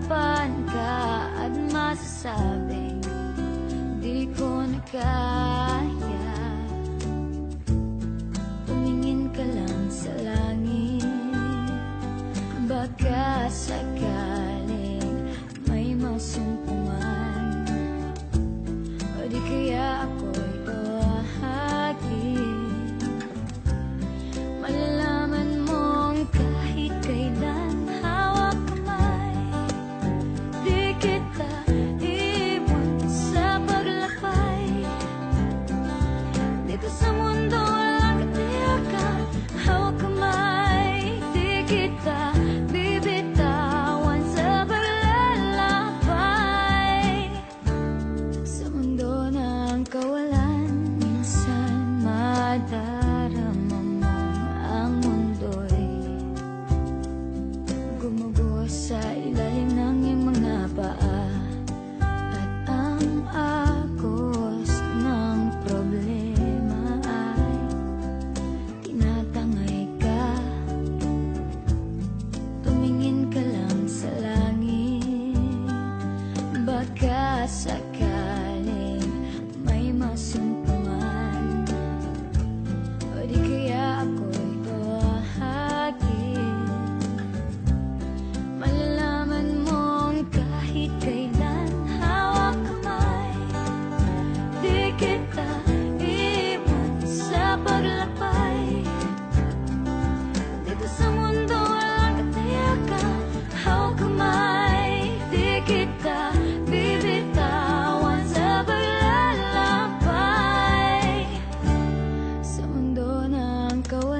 harapan ka at masasabing di ko na kaya. Tumingin ka lang sa langit, baka sakaling may masumpungan, o di kaya ako'y tawagin. Malalaman mong kahit kailan hawak kamay, di kita iwan sa paglakbay. Dito sa mundo walang katiyakan, hawak kamay, di kita bibitawan sa paglalakbay. Sa mundo ng kawalan, minsan madarama mo ang mundo'y gumuguho sa ilalim ng iyong mga paa, at ang agos ng problema ay tinatangay ka. Tumingin ka lang sa langit, baka sakaling may masumpungan, o di kaya ako'y tawagin. Malalaman mong kahit kailan hawak kamay, di kita iwan sa paglakbay. Dito sa mundo walang katiyakan, hawak kamay, di kita bibitawan sa paglalakbay. Sa mundo ng kawalan,